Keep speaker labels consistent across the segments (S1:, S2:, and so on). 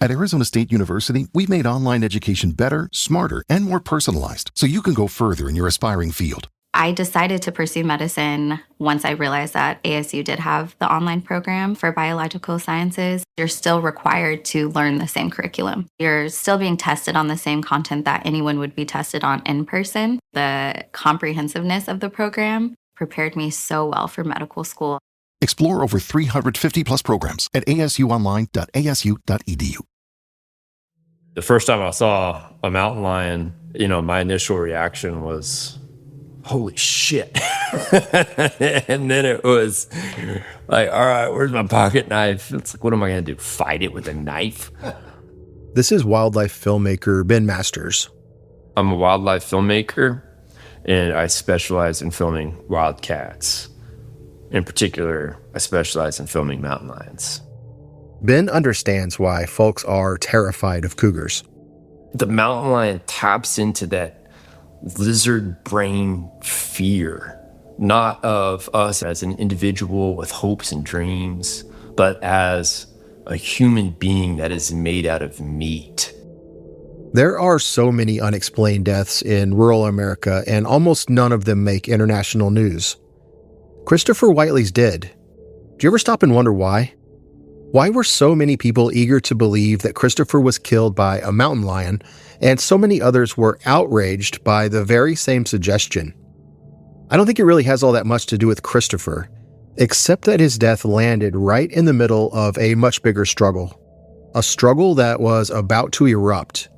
S1: At Arizona State University, we've made online education better, smarter, and more personalized so you can go further in your aspiring field.
S2: I decided to pursue medicine once I realized that ASU did have the online program for biological sciences. You're still required to learn the same curriculum. You're still being tested on the same content that anyone would be tested on in person. The comprehensiveness of the program prepared me so well for medical school.
S1: Explore over 350 plus programs at asuonline.asu.edu.
S3: The first time I saw a mountain lion, my initial reaction was, holy shit. And then it was like, all right, where's my pocket knife? It's like, what am I going to do? Fight it with a knife?
S4: This is wildlife filmmaker Ben Masters.
S3: I'm a wildlife filmmaker, and I specialize in filming wildcats. In particular, I specialize in filming mountain lions.
S4: Ben understands why folks are terrified of cougars.
S3: The mountain lion taps into that lizard brain fear, not of us as an individual with hopes and dreams, but as a human being that is made out of meat.
S4: There are so many unexplained deaths in rural America, and almost none of them make international news. Christopher Whiteley's dead. Do you ever stop and wonder why? Why were so many people eager to believe that Christopher was killed by a mountain lion, and so many others were outraged by the very same suggestion? I don't think it really has all that much to do with Christopher, except that his death landed right in the middle of a much bigger struggle. A struggle that was about to erupt,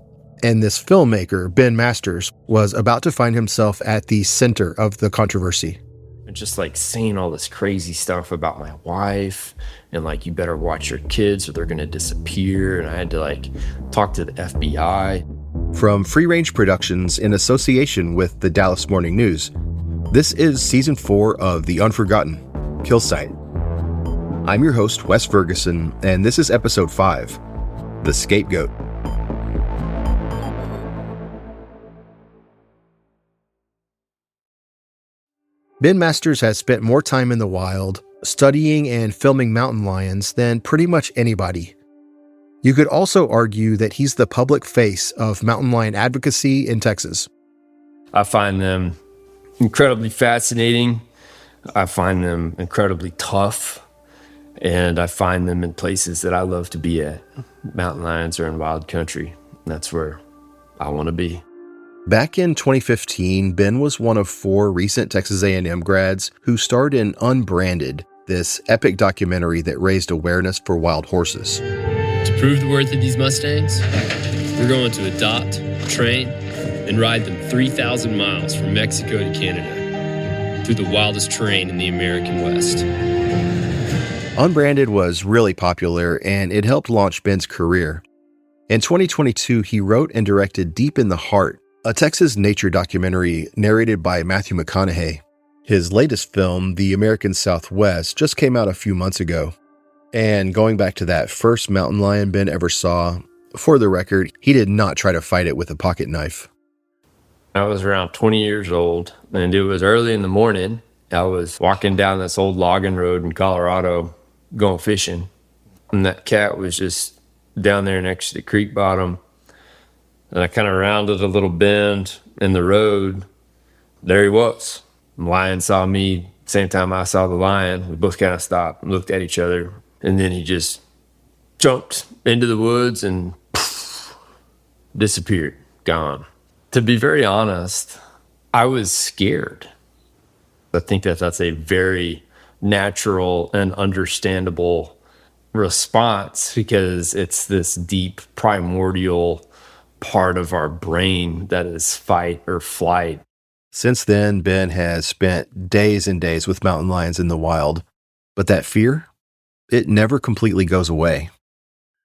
S4: and this filmmaker, Ben Masters, was about to find himself at the center of the controversy.
S3: And just like saying all this crazy stuff about my wife and like, you better watch your kids or they're going to disappear. And I had to like talk to the FBI.
S4: From Free Range Productions in association with the Dallas Morning News, this is Season 4 of The Unforgotten, Kill Site. I'm your host, Wes Ferguson, and this is Episode 5, The Scapegoat. Ben Masters has spent more time in the wild, studying and filming mountain lions than pretty much anybody. You could also argue that he's the public face of mountain lion advocacy in Texas.
S3: I find them incredibly fascinating. I find them incredibly tough. And I find them in places that I love to be at. Mountain lions are in wild country. That's where I want to be.
S4: Back in 2015, Ben was one of 4 recent Texas A&M grads who starred in Unbranded, this epic documentary that raised awareness for wild horses.
S5: To prove the worth of these Mustangs, we're going to adopt, train, and ride them 3,000 miles from Mexico to Canada through the wildest terrain in the American West.
S4: Unbranded was really popular, and it helped launch Ben's career. In 2022, he wrote and directed Deep in the Heart, a Texas nature documentary narrated by Matthew McConaughey. His latest film, The American Southwest, just came out a few months ago. And going back to that first mountain lion Ben ever saw, for the record, he did not try to fight it with a pocket knife.
S3: I was around 20 years old, and it was early in the morning. I was walking down this old logging road in Colorado, going fishing, and that cat was just down there next to the creek bottom. And I kind of rounded a little bend in the road. There he was. The lion saw me. Same time I saw the lion. We both kind of stopped and looked at each other. And then he just jumped into the woods and disappeared, gone. To be very honest, I was scared. I think that that's a very natural and understandable response because it's this deep primordial part of our brain that is fight or flight.
S4: Since then, Ben has spent days and days with mountain lions in the wild, but that fear, it never completely goes away.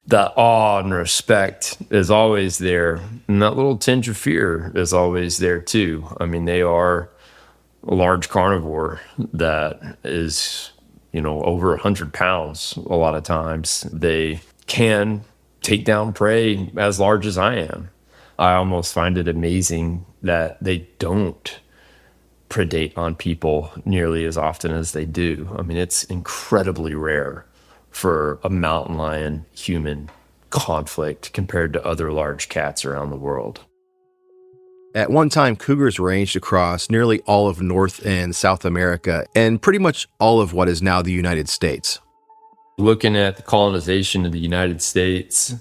S3: The awe and respect is always there, and that little tinge of fear is always there too. I mean, they are a large carnivore that is, over 100 pounds a lot of times. They can take down prey as large as I am. I almost find it amazing that they don't predate on people nearly as often as they do. I mean, it's incredibly rare for a mountain lion human conflict compared to other large cats around the world.
S4: At one time, cougars ranged across nearly all of North and South America and pretty much all of what is now the United States.
S3: Looking at the colonization of the United States,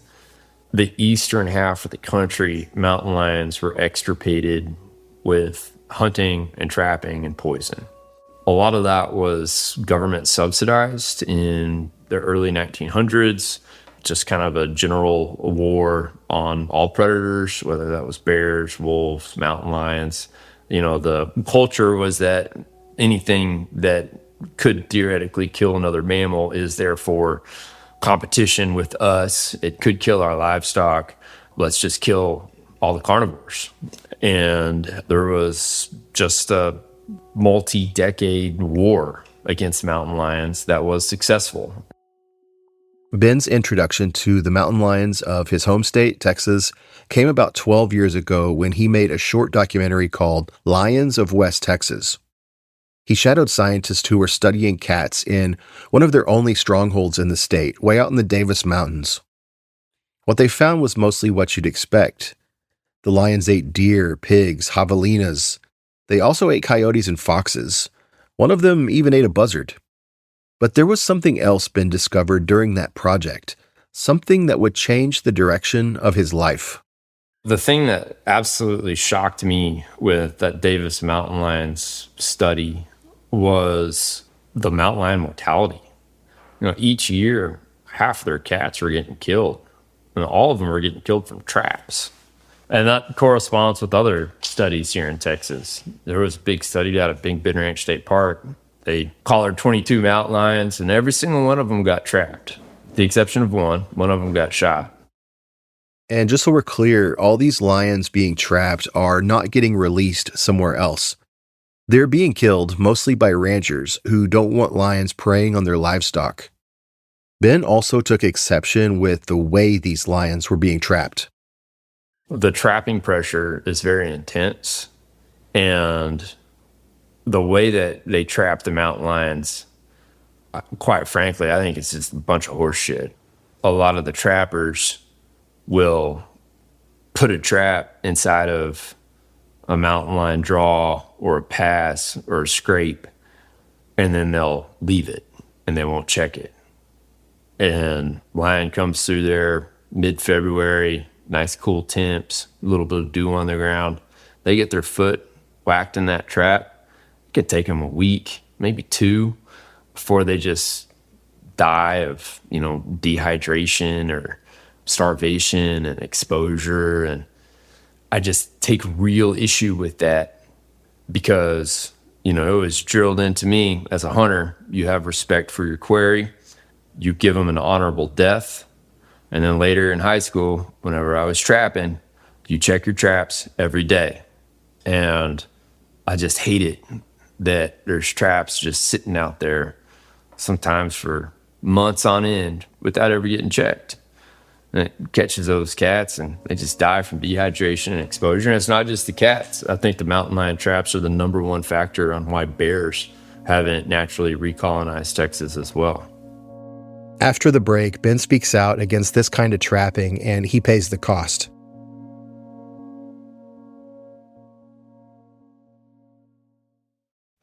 S3: the eastern half of the country, mountain lions were extirpated with hunting and trapping and poison. A lot of that was government subsidized in the early 1900s, just kind of a general war on all predators, whether that was bears, wolves, mountain lions. The culture was that anything that could theoretically kill another mammal is therefore competition with us. It could kill our livestock. Let's just kill all the carnivores. And there was just a multi-decade war against mountain lions that was successful.
S4: Ben's introduction to the mountain lions of his home state, Texas, came about 12 years ago when he made a short documentary called Lions of West Texas. He shadowed scientists who were studying cats in one of their only strongholds in the state, way out in the Davis Mountains. What they found was mostly what you'd expect. The lions ate deer, pigs, javelinas. They also ate coyotes and foxes. One of them even ate a buzzard. But there was something else Ben discovered during that project, something that would change the direction of his life.
S3: The thing that absolutely shocked me with that Davis mountain lions study was the mountain lion mortality. Each year, half their cats were getting killed, and all of them were getting killed from traps. And that corresponds with other studies here in Texas. There was a big study out at Big Bend Ranch State Park. They collared 22 mountain lions, and every single one of them got trapped. With the exception of one. One of them got shot.
S4: And just so we're clear, all these lions being trapped are not getting released somewhere else. They're being killed mostly by ranchers who don't want lions preying on their livestock. Ben also took exception with the way these lions were being trapped.
S3: The trapping pressure is very intense, and the way that they trap the mountain lions, quite frankly, I think it's just a bunch of horse shit. A lot of the trappers will put a trap inside of a mountain lion draw or a pass or a scrape, and then they'll leave it and they won't check it. And lion comes through there mid-February, nice cool temps, a little bit of dew on the ground. They get their foot whacked in that trap. It could take them a week, maybe two, before they just die of, dehydration or starvation and exposure. And I just take real issue with that because, it was drilled into me as a hunter. You have respect for your quarry. You give them an honorable death. And then later in high school, whenever I was trapping, you check your traps every day. And I just hate it that there's traps just sitting out there sometimes for months on end without ever getting checked. And it catches those cats and they just die from dehydration and exposure. And it's not just the cats. I think the mountain lion traps are the number one factor on why bears haven't naturally recolonized Texas as well.
S4: After the break, Ben speaks out against this kind of trapping and he pays the cost.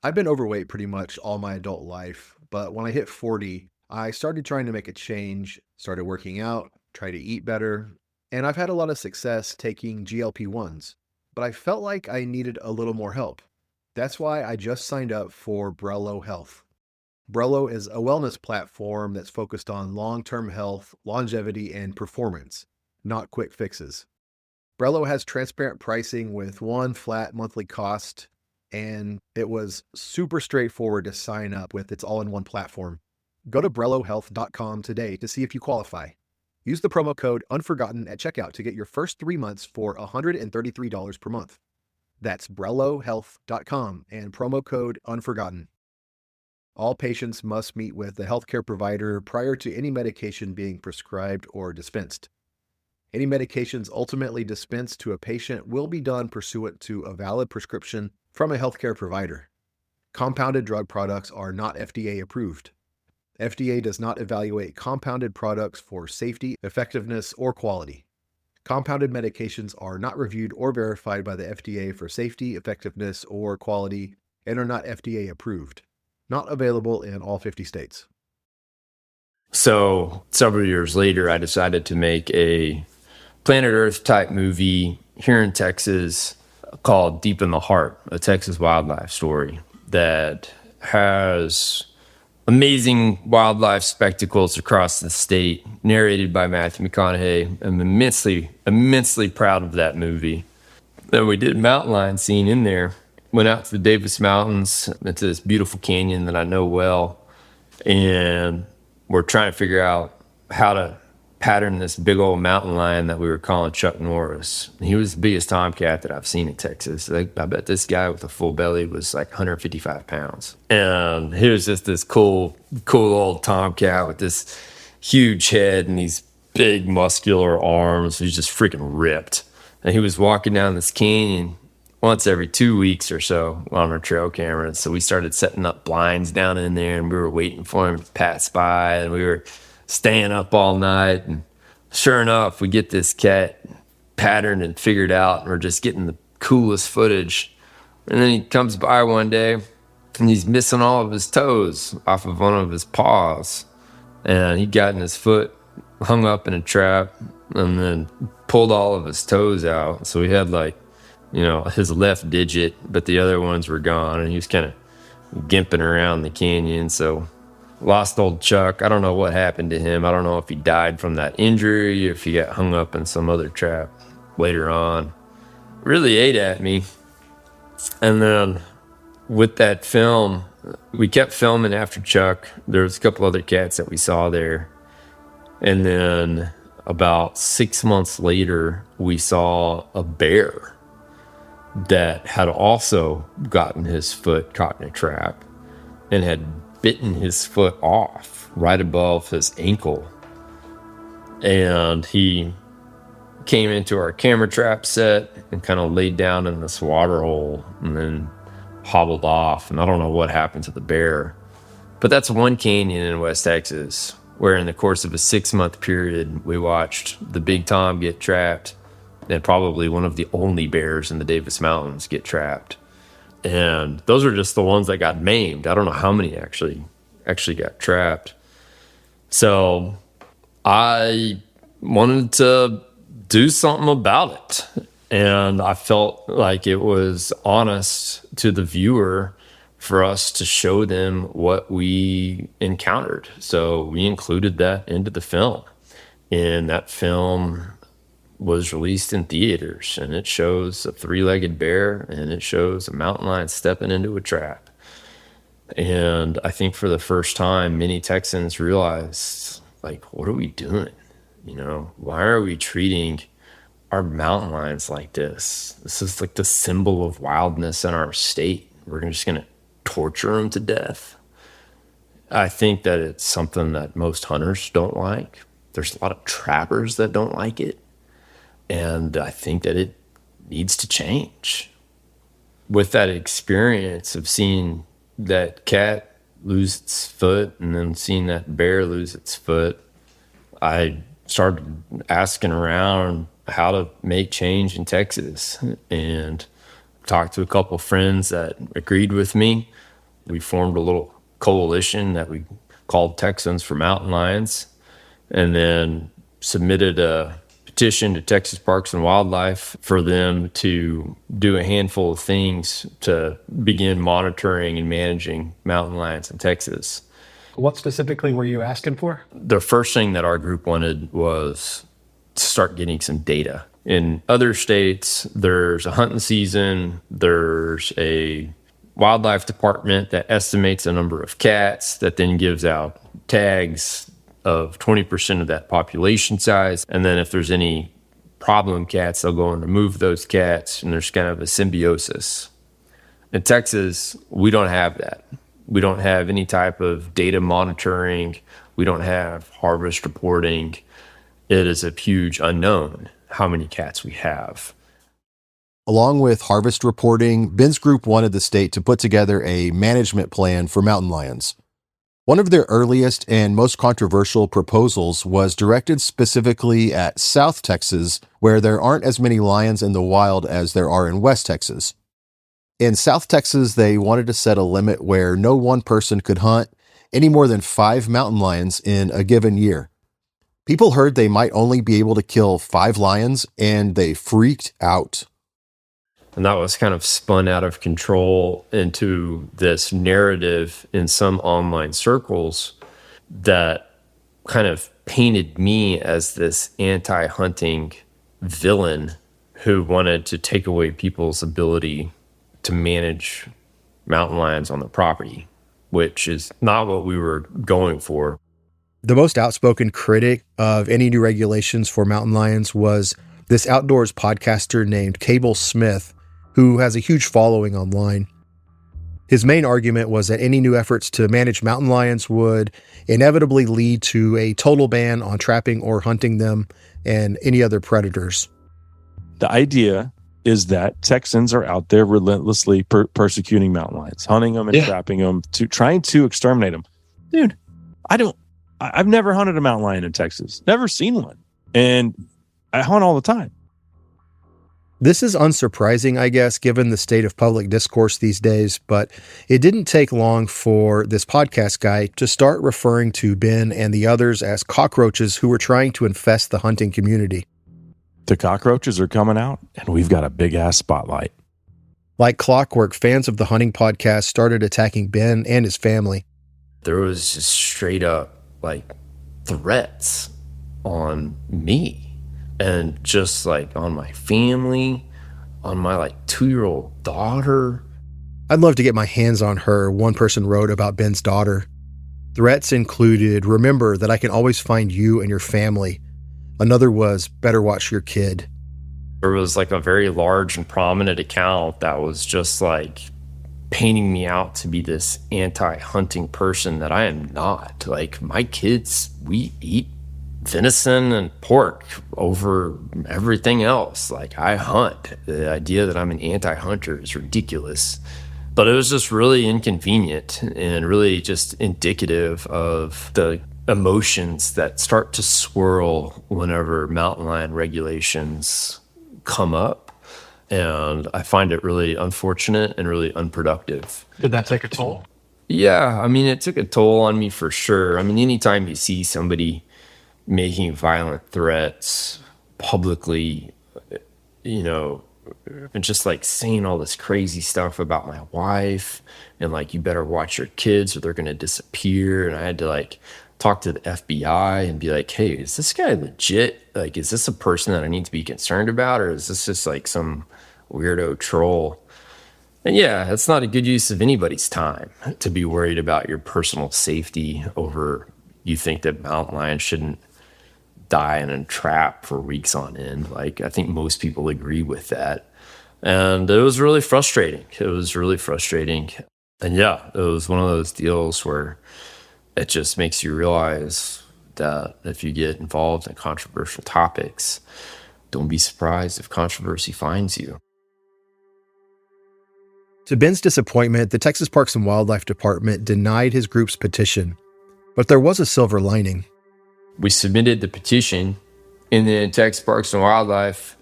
S4: I've been overweight pretty much all my adult life, but when I hit 40, I started trying to make a change, started working out, try to eat better, and I've had a lot of success taking GLP-1s, but I felt like I needed a little more help. That's why I just signed up for Brello Health. Brello is a wellness platform that's focused on long-term health, longevity, and performance, not quick fixes. Brello has transparent pricing with one flat monthly cost, and it was super straightforward to sign up with its all-in-one platform. Go to BrelloHealth.com today to see if you qualify. Use the promo code UNFORGOTTEN at checkout to get your first 3 months for $133 per month. That's BrelloHealth.com and promo code UNFORGOTTEN. All patients must meet with a healthcare provider prior to any medication being prescribed or dispensed. Any medications ultimately dispensed to a patient will be done pursuant to a valid prescription from a healthcare provider. Compounded drug products are not FDA approved. FDA does not evaluate compounded products for safety, effectiveness, or quality. Compounded medications are not reviewed or verified by the FDA for safety, effectiveness, or quality and are not FDA approved. Not available in all 50 states.
S3: So several years later, I decided to make a Planet Earth type movie here in Texas called Deep in the Heart, a Texas wildlife story that has amazing wildlife spectacles across the state, narrated by Matthew McConaughey. I'm immensely proud of that movie. Then we did a mountain lion scene in there, went out to the Davis Mountains, into this beautiful canyon that I know well, and we're trying to figure out how to pattern this big old mountain lion that we were calling Chuck Norris. He was the biggest tomcat that I've seen in Texas. I bet this guy with a full belly was like 155 pounds. And he was just this cool old tomcat with this huge head and these big muscular arms. He's just freaking ripped. And he was walking down this canyon once every 2 weeks or so on our trail cameras. So we started setting up blinds down in there, and we were waiting for him to pass by, and we were staying up all night. And sure enough, we get this cat patterned and figured out, and we're just getting the coolest footage. And then he comes by one day, and he's missing all of his toes off of one of his paws. And he'd gotten his foot hung up in a trap and then pulled all of his toes out. So he had his left digit, but the other ones were gone, and he was kind of gimping around the canyon. So lost old Chuck. I don't know what happened to him. I don't know if he died from that injury, if he got hung up in some other trap later on. Really ate at me. And then with that film, we kept filming after Chuck. There was a couple other cats that we saw there. And then about 6 months later, we saw a bear that had also gotten his foot caught in a trap and had bitten his foot off right above his ankle. And he came into our camera trap set and kind of laid down in this water hole and then hobbled off. And I don't know what happened to the bear. But that's one canyon in West Texas where in the course of a 6-month period, we watched the big tom get trapped and probably one of the only bears in the Davis Mountains get trapped. And those are just the ones that got maimed. I don't know how many actually got trapped. So I wanted to do something about it. And I felt like it was honest to the viewer for us to show them what we encountered. So we included that into the film. And that film was released in theaters, and it shows a 3-legged bear and it shows a mountain lion stepping into a trap. And I think for the first time, many Texans realized, what are we doing? Why are we treating our mountain lions like this? This is like the symbol of wildness in our state. We're just going to torture them to death. I think that it's something that most hunters don't like. There's a lot of trappers that don't like it. And I think that it needs to change. With that experience of seeing that cat lose its foot and then seeing that bear lose its foot, I started asking around how to make change in Texas and talked to a couple of friends that agreed with me. We formed a little coalition that we called Texans for Mountain Lions, and then submitted a petition to Texas Parks and Wildlife for them to do a handful of things to begin monitoring and managing mountain lions in Texas.
S6: What specifically were you asking for?
S3: The first thing that our group wanted was to start getting some data. In other states, there's a hunting season, there's a wildlife department that estimates a number of cats that then gives out tags of 20% of that population size. And then if there's any problem cats, they'll go and remove those cats, and there's kind of a symbiosis. In Texas, we don't have that. We don't have any type of data monitoring. We don't have harvest reporting. It is a huge unknown how many cats we have.
S4: Along with harvest reporting, Ben's group wanted the state to put together a management plan for mountain lions. One of their earliest and most controversial proposals was directed specifically at South Texas, where there aren't as many lions in the wild as there are in West Texas. In South Texas, they wanted to set a limit where no one person could hunt any more than 5 mountain lions in a given year. People heard they might only be able to kill 5 lions, and they freaked out.
S3: And that was kind of spun out of control into this narrative in some online circles that kind of painted me as this anti-hunting villain who wanted to take away people's ability to manage mountain lions on the property, which is not what we were going for.
S4: The most outspoken critic of any new regulations for mountain lions was this outdoors podcaster named Cable Smith, who has a huge following online. His main argument was that any new efforts to manage mountain lions would inevitably lead to a total ban on trapping or hunting them and any other predators.
S7: The idea is that Texans are out there relentlessly persecuting mountain lions, hunting them and trapping them, trying to exterminate them. Dude, I've never hunted a mountain lion in Texas, never seen one. And I hunt all the time.
S4: This is unsurprising, I guess, given the state of public discourse these days, but it didn't take long for this podcast guy to start referring to Ben and the others as cockroaches who were trying to infest the hunting community.
S7: The cockroaches are coming out, and we've got a big-ass spotlight.
S4: Like clockwork, fans of the hunting podcast started attacking Ben and his family.
S3: There was just straight up, threats on me. And just on my family, on my 2-year-old daughter.
S4: I'd love to get my hands on her, one person wrote about Ben's daughter. Threats included, remember that I can always find you and your family. Another was, better watch your kid.
S3: There was a very large and prominent account that was just painting me out to be this anti-hunting person that I am not. My kids, we eat venison and pork over everything else. I hunt. The idea that I'm an anti-hunter is ridiculous. But it was just really inconvenient and really just indicative of the emotions that start to swirl whenever mountain lion regulations come up. And I find it really unfortunate and really unproductive.
S6: Did that take a toll?
S3: Yeah, it took a toll on me for sure. Anytime you see somebody making violent threats publicly, and just saying all this crazy stuff about my wife and you better watch your kids or they're going to disappear. And I had to talk to the FBI and be hey, is this guy legit? Is this a person that I need to be concerned about? Or is this just some weirdo troll? And yeah, it's not a good use of anybody's time to be worried about your personal safety over you think that mountain lions shouldn't die in a trap for weeks on end. I think most people agree with that. And it was really frustrating. And yeah, it was one of those deals where it just makes you realize that if you get involved in controversial topics, don't be surprised if controversy finds you.
S4: To Ben's disappointment, the Texas Parks and Wildlife Department denied his group's petition. But there was a silver lining.
S3: We submitted the petition, and then Texas Parks and Wildlife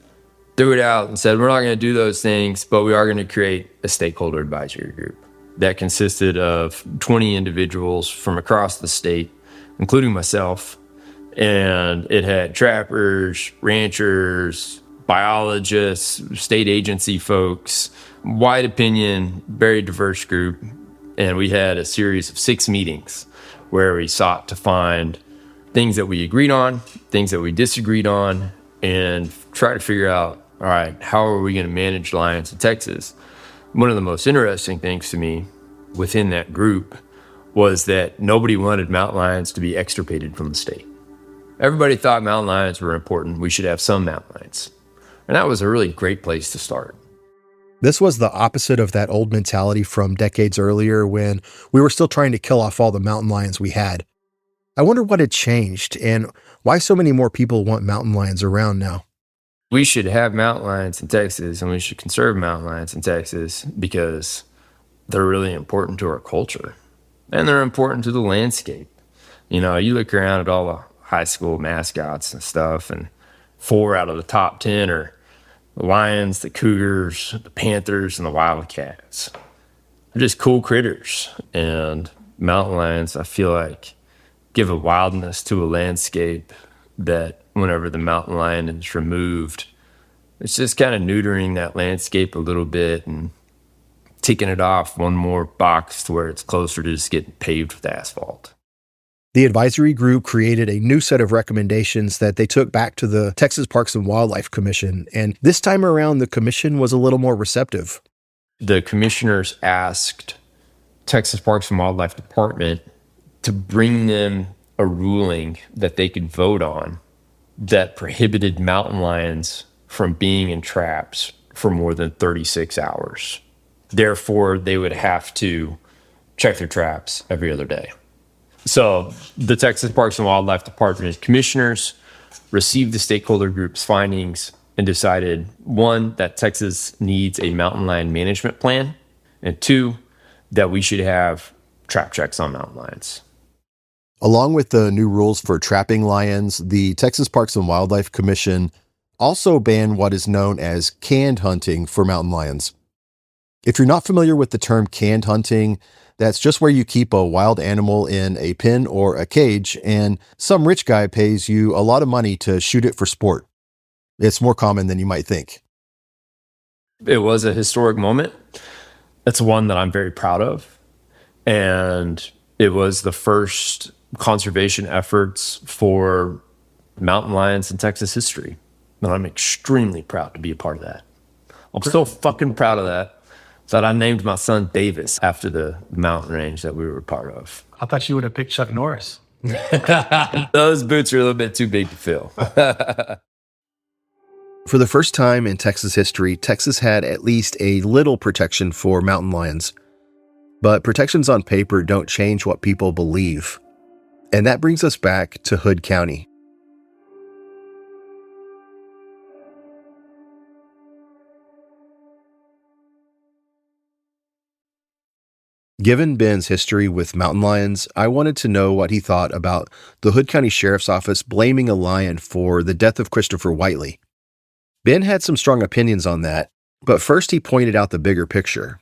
S3: threw it out and said, we're not going to do those things, but we are going to create a stakeholder advisory group that consisted of 20 individuals from across the state, including myself. And it had trappers, ranchers, biologists, state agency folks, wide opinion, very diverse group. And we had a series of 6 meetings where we sought to find things that we agreed on, things that we disagreed on, and try to figure out, all right, how are we going to manage lions in Texas? One of the most interesting things to me within that group was that nobody wanted mountain lions to be extirpated from the state. Everybody thought mountain lions were important. We should have some mountain lions. And that was a really great place to start.
S4: This was the opposite of that old mentality from decades earlier when we were still trying to kill off all the mountain lions we had. I wonder what had changed and why so many more people want mountain lions around now.
S3: We should have mountain lions in Texas, and we should conserve mountain lions in Texas because they're really important to our culture. and they're important to the landscape. You know, you look around at all the high school mascots and stuff, and 4 out of the top 10 are the lions, the cougars, the panthers, and the wildcats. They're just cool critters. And mountain lions, I feel like, give a wildness to a landscape that whenever the mountain lion is removed, it's just kind of neutering that landscape a little bit and ticking it off one more box to where it's closer to just getting paved with asphalt.
S4: The advisory group created a new set of recommendations that they took back to the Texas Parks and Wildlife Commission, and this time around the commission was a little more receptive.
S3: The commissioners asked Texas Parks and Wildlife Department to bring them a ruling that they could vote on that prohibited mountain lions from being in traps for more than 36 hours. Therefore, they would have to check their traps every other day. So the Texas Parks and Wildlife Department commissioners received the stakeholder group's findings and decided, 1, that Texas needs a mountain lion management plan, and 2, that we should have trap checks on mountain lions.
S4: Along with the new rules for trapping lions, the Texas Parks and Wildlife Commission also banned what is known as canned hunting for mountain lions. If you're not familiar with the term canned hunting, that's just where you keep a wild animal in a pen or a cage, and some rich guy pays you a lot of money to shoot it for sport. It's more common than you might think.
S3: It was a historic moment. It's one that I'm very proud of. And it was the first conservation efforts for mountain lions in Texas history. And I'm extremely proud to be a part of that. I'm so fucking proud of that I named my son Davis after the mountain range that we were part of.
S6: I thought you would have picked Chuck Norris.
S3: Those boots are a little bit too big to fill.
S4: For the first time in Texas history, Texas had at least a little protection for mountain lions. But protections on paper don't change what people believe. And that brings us back to Hood County. Given Ben's history with mountain lions, I wanted to know what he thought about the Hood County Sheriff's Office blaming a lion for the death of Christopher Whiteley. Ben had some strong opinions on that, but first he pointed out the bigger picture.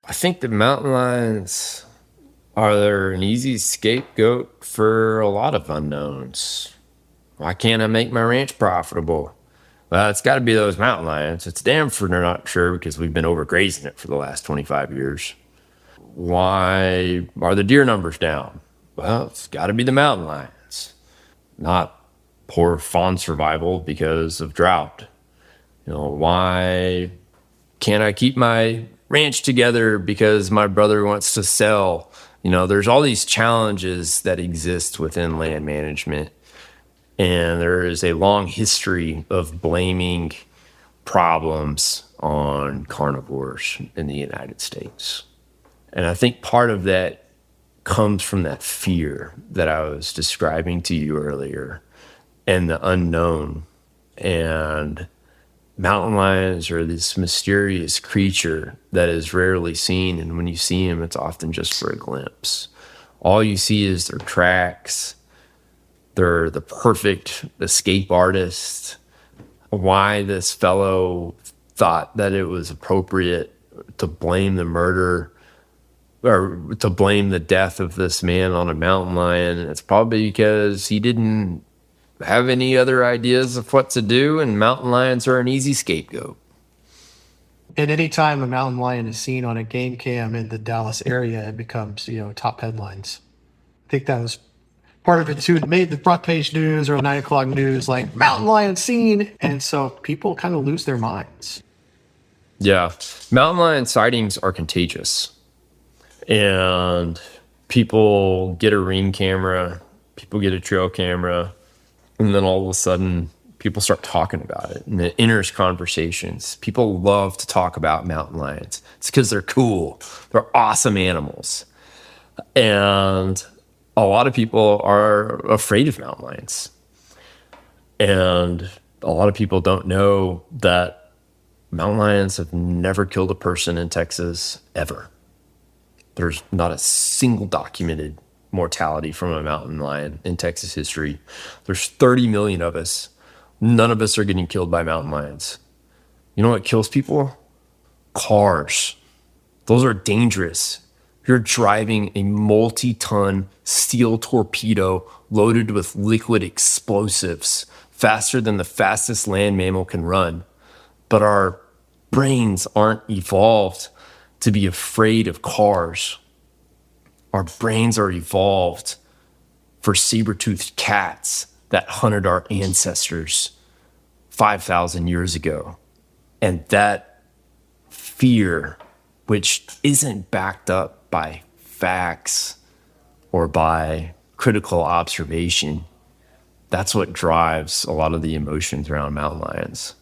S3: I think the mountain lions are an easy scapegoat for a lot of unknowns. Why can't I make my ranch profitable? Well, it's got to be those mountain lions. It's damn for they're not sure because we've been overgrazing it for the last 25 years. Why are the deer numbers down? Well, it's got to be the mountain lions, not poor fawn survival because of drought. You know, why can't I keep my ranch together because my brother wants to sell? You know, there's all these challenges that exist within land management, and there is a long history of blaming problems on carnivores in the United States. And I think part of that comes from that fear that I was describing to you earlier and the unknown. And mountain lions are this mysterious creature that is rarely seen. And when you see them, it's often just for a glimpse. All you see is their tracks. They're the perfect escape artist. Why this fellow thought that it was appropriate to blame the murder or to blame the death of this man on a mountain lion. It's probably because he didn't have any other ideas of what to do, and mountain lions are an easy scapegoat.
S6: At any time a mountain lion is seen on a game cam in the Dallas area, it becomes, top headlines. I think that was part of it too. It made the front page news or 9 o'clock news, like mountain lion seen. And so people kind of lose their minds.
S3: Yeah. Mountain lion sightings are contagious. And people get a ring camera, people get a trail camera, and then all of a sudden people start talking about it and it enters conversations. People love to talk about mountain lions. It's because they're cool. They're awesome animals. And a lot of people are afraid of mountain lions. And a lot of people don't know that mountain lions have never killed a person in Texas ever. There's not a single documented mortality from a mountain lion in Texas history. There's 30 million of us. None of us are getting killed by mountain lions. You know what kills people? Cars. Those are dangerous. You're driving a multi-ton steel torpedo loaded with liquid explosives faster than the fastest land mammal can run. But our brains aren't evolved to be afraid of cars. Our brains are evolved for saber-toothed cats that hunted our ancestors 5,000 years ago. And that fear, which isn't backed up by facts or by critical observation, that's what drives a lot of the emotions around mountain lions.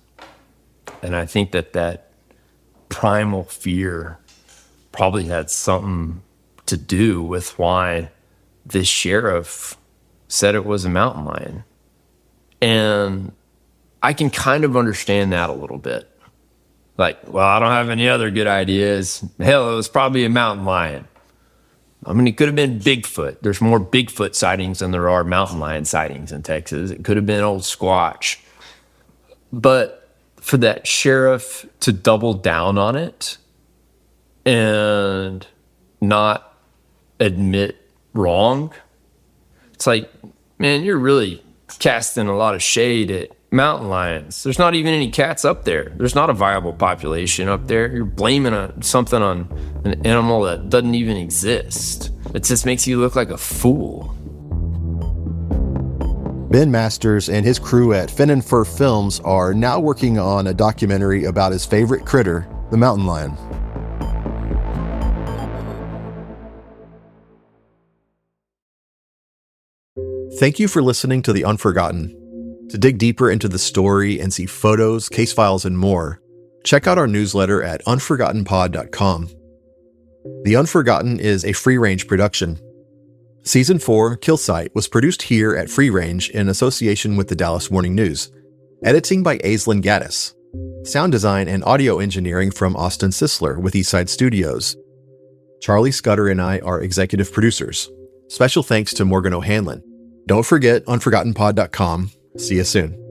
S3: And I think that primal fear probably had something to do with why this sheriff said it was a mountain lion. And I can kind of understand that a little bit. Like, well, I don't have any other good ideas. Hell, it was probably a mountain lion. I mean, it could have been Bigfoot. There's more Bigfoot sightings than there are mountain lion sightings in Texas. It could have been old Squatch. But for that sheriff to double down on it and not admit wrong, it's like, man, you're really casting a lot of shade at mountain lions. There's not even any cats up there. There's not a viable population up there. You're blaming something on an animal that doesn't even exist. It just makes you look like a fool.
S4: Ben Masters and his crew at Fin and Fur Films are now working on a documentary about his favorite critter, the mountain lion. Thank you for listening to The Unforgotten. To dig deeper into the story and see photos, case files, and more, check out our newsletter at unforgottenpod.com. The Unforgotten is a free-range production. Season 4, Kill Site, was produced here at Free Range in association with the Dallas Morning News. Editing by Aislinn Gaddis. Sound design and audio engineering from Austin Sisler with Eastside Studios. Charlie Scudder and I are executive producers. Special thanks to Morgan O'Hanlon. Don't forget unforgottenpod.com. See you soon.